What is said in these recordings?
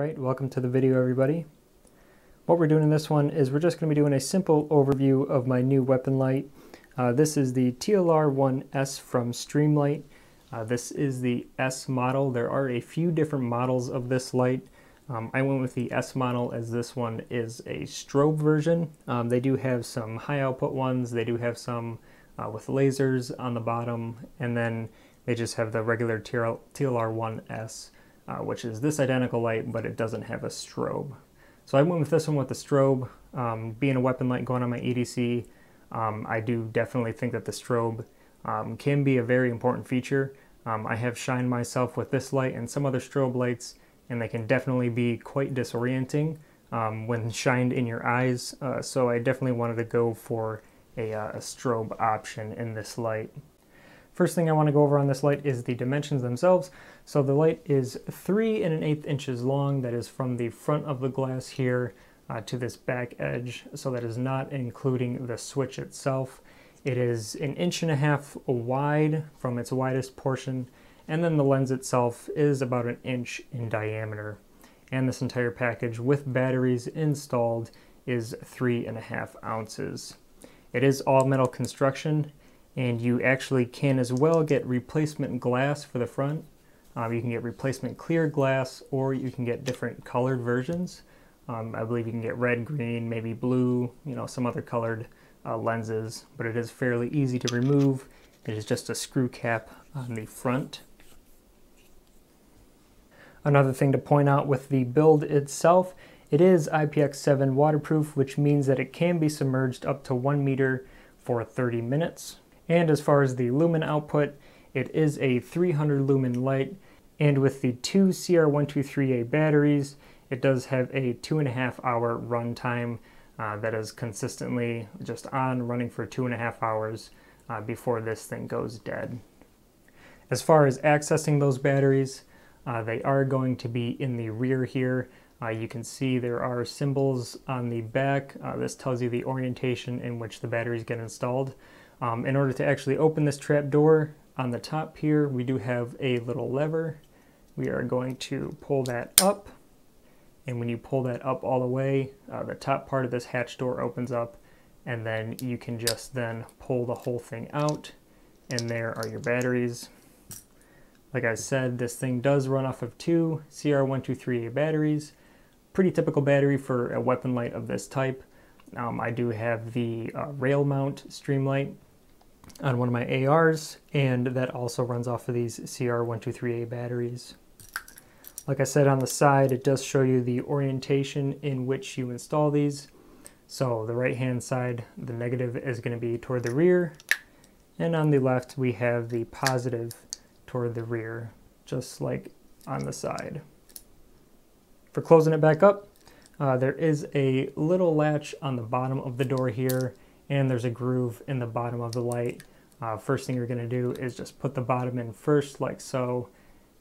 Alright, welcome to the video everybody. What we're doing in this one is we're just going to be doing a simple overview of my new weapon light. This is the TLR-1s from StreamLight. This is the S model. There are a few different models of this light. I went with the S model as this one is a strobe version. They do have some high output ones. They do have some with lasers on the bottom, and then they just have the regular TLR-1s. Which is this identical light, but it doesn't have a strobe. So I went with this one with the strobe. Being a weapon light going on my EDC, I do definitely think that the strobe can be a very important feature. I have shined myself with this light and some other strobe lights, and they can definitely be quite disorienting when shined in your eyes. So I definitely wanted to go for a strobe option in this light. First thing I want to go over on this light is the dimensions themselves. So the light is 3 1/8 inches long. That is from the front of the glass here to this back edge. So that is not including the switch itself. It is 1.5 inches wide from its widest portion, and then the lens itself is about 1 inch in diameter. And this entire package with batteries installed is 3.5 ounces. It is all metal construction, and you actually can as well get replacement glass for the front. You can get replacement clear glass, or you can get different colored versions. I believe you can get red, green, maybe blue, some other colored lenses, but it is fairly easy to remove. It is just a screw cap on the front. Another thing to point out with the build itself, it is IPX7 waterproof, which means that it can be submerged up to 1 meter for 30 minutes. And as far as the lumen output, it is a 300 lumen light, and with the 2 CR123A batteries, it does have a 2.5 hour run time that is consistently just on, running for 2.5 hours before this thing goes dead. As far as accessing those batteries, they are going to be in the rear here. You can see there are symbols on the back. This tells you the orientation in which the batteries get installed. In order to actually open this trap door, on the top here, we do have a little lever. We are going to pull that up, and when you pull that up all the way, the top part of this hatch door opens up, and then you can just then pull the whole thing out, and there are your batteries. Like I said, this thing does run off of 2 CR123A batteries. Pretty typical battery for a weapon light of this type. I do have the rail mount StreamLight on one of my ARs, and that also runs off of these CR123A batteries. Like I said, on the side, it does show you the orientation in which you install these. So the right hand side, the negative is going to be toward the rear, and on the left we have the positive toward the rear, just like on the side. For closing it back up, there is a little latch on the bottom of the door here, and there's a groove in the bottom of the light. First thing you're going to do is just put the bottom in first, like so,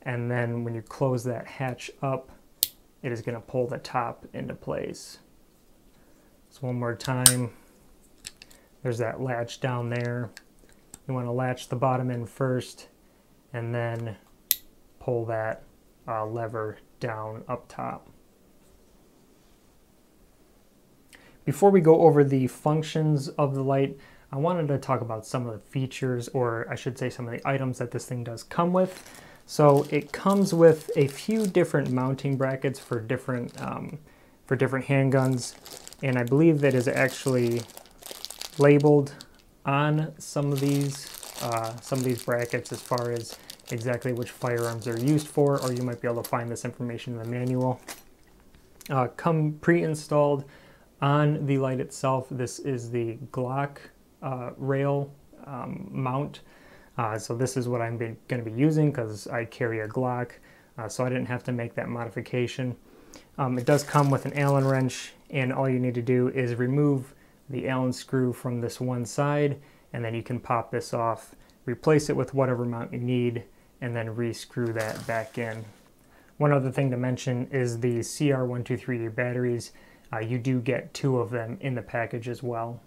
and then when you close that hatch up, it is going to pull the top into place. So one more time, there's that latch down there. You want to latch the bottom in first, and then pull that lever down up top. Before we go over the functions of the light, I wanted to talk about some of the features, or I should say some of the items that this thing does come with. So it comes with a few different mounting brackets for different handguns, and I believe that is actually labeled on some of these brackets as far as exactly which firearms they're used for, or you might be able to find this information in the manual. Come pre-installed on the light itself. This is the Glock rail mount. So this is what I'm going to be using because I carry a Glock, so I didn't have to make that modification. It does come with an Allen wrench, and all you need to do is remove the Allen screw from this one side, and then you can pop this off, replace it with whatever mount you need, and then re-screw that back in. One other thing to mention is the CR123A batteries. You do get 2 of them in the package as well.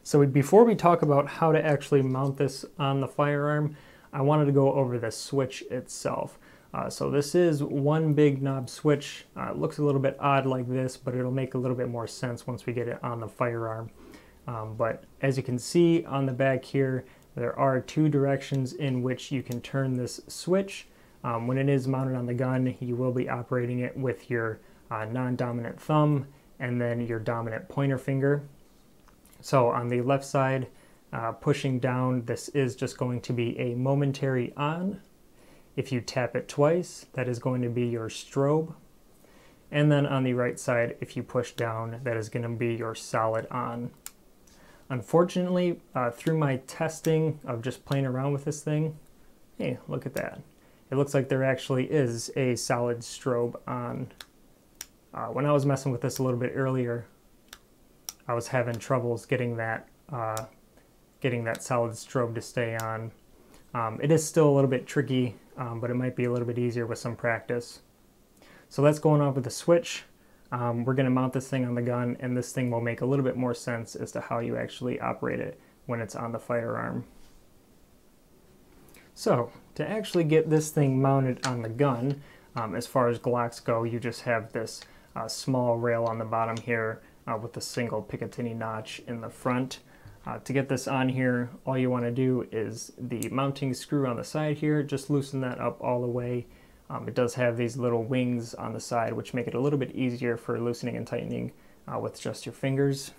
So before we talk about how to actually mount this on the firearm, I wanted to go over the switch itself. So this is one big knob switch. It looks a little bit odd like this, but it'll make a little bit more sense once we get it on the firearm. But as you can see on the back here, there are two directions in which you can turn this switch. When it is mounted on the gun, you will be operating it with your non-dominant thumb and then your dominant pointer finger. So on the left side, pushing down, this is just going to be a momentary on. If you tap it twice, that is going to be your strobe. And then on the right side, if you push down, that is going to be your solid on. Unfortunately, through my testing of just playing around with this thing, hey, look at that. It looks like there actually is a solid strobe on. When I was messing with this a little bit earlier, I was having troubles getting that solid strobe to stay on. It is still a little bit tricky, but it might be a little bit easier with some practice. So that's going on with the switch. We're going to mount this thing on the gun, and this thing will make a little bit more sense as to how you actually operate it when it's on the firearm. So to actually get this thing mounted on the gun, as far as Glocks go, you just have this small rail on the bottom here with a single Picatinny notch in the front. To get this on here, all you want to do is the mounting screw on the side here, just loosen that up all the way. It does have these little wings on the side, which make it a little bit easier for loosening and tightening with just your fingers.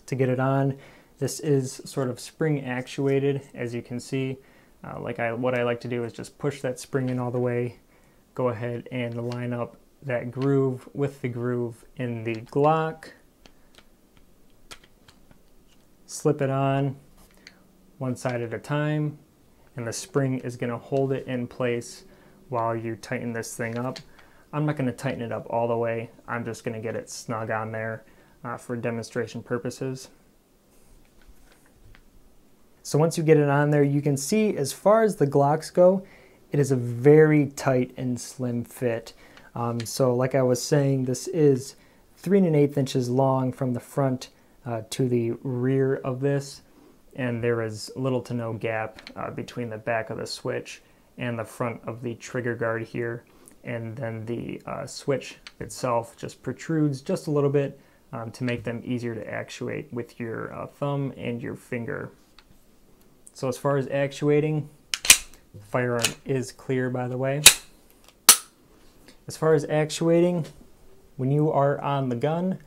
To get it on, this is sort of spring actuated, as you can see. What I like to do is just push that spring in all the way, go ahead and line up that groove with the groove in the Glock, slip it on one side at a time, and the spring is going to hold it in place while you tighten this thing up. I'm not going to tighten it up all the way. I'm just going to get it snug on there for demonstration purposes. So once you get it on there, you can see as far as the Glocks go, it is a very tight and slim fit. So like I was saying, this is 3 1/8 inches long from the front to the rear of this, and there is little to no gap between the back of the switch and the front of the trigger guard here, and then the switch itself just protrudes just a little bit to make them easier to actuate with your thumb and your finger. So as far as actuating, the firearm is clear, by the way. As far as actuating, when you are on the gun,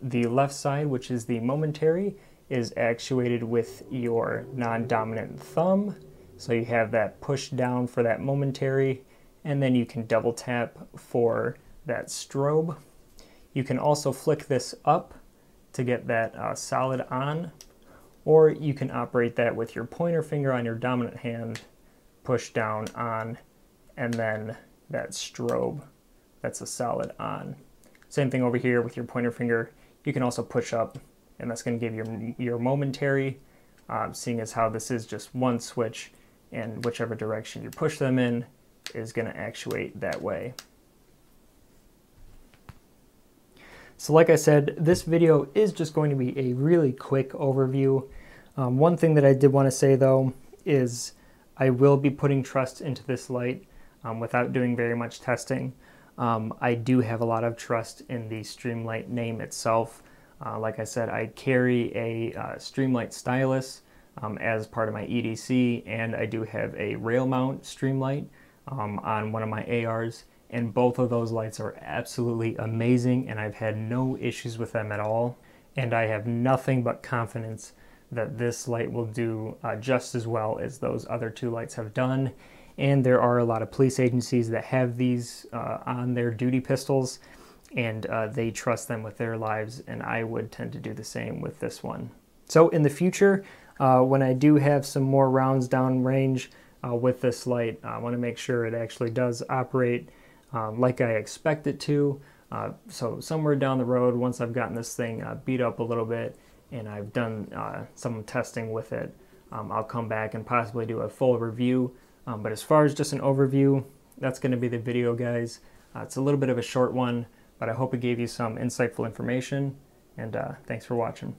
the left side, which is the momentary, is actuated with your non-dominant thumb. So you have that push down for that momentary, and then you can double tap for that strobe. You can also flick this up to get that solid on, or you can operate that with your pointer finger on your dominant hand, push down on, and then that strobe, that's a solid on. Same thing over here with your pointer finger. You can also push up, and that's going to give your momentary, seeing as how this is just one switch, and whichever direction you push them in is going to actuate that way. So like I said, this video is just going to be a really quick overview. One thing that I did want to say though is I will be putting trust into this light without doing very much testing. I do have a lot of trust in the StreamLight name itself. Like I said, I carry a StreamLight stylus as part of my EDC, and I do have a rail mount StreamLight on one of my ARs, and both of those lights are absolutely amazing, and I've had no issues with them at all. And I have nothing but confidence that this light will do just as well as those other two lights have done. And there are a lot of police agencies that have these on their duty pistols, and they trust them with their lives, and I would tend to do the same with this one. So in the future, when I do have some more rounds down range with this light, I want to make sure it actually does operate like I expect it to. So somewhere down the road, once I've gotten this thing beat up a little bit and I've done some testing with it, I'll come back and possibly do a full review. But as far as just an overview, that's going to be the video, guys. It's a little bit of a short one, but I hope it gave you some insightful information, and thanks for watching.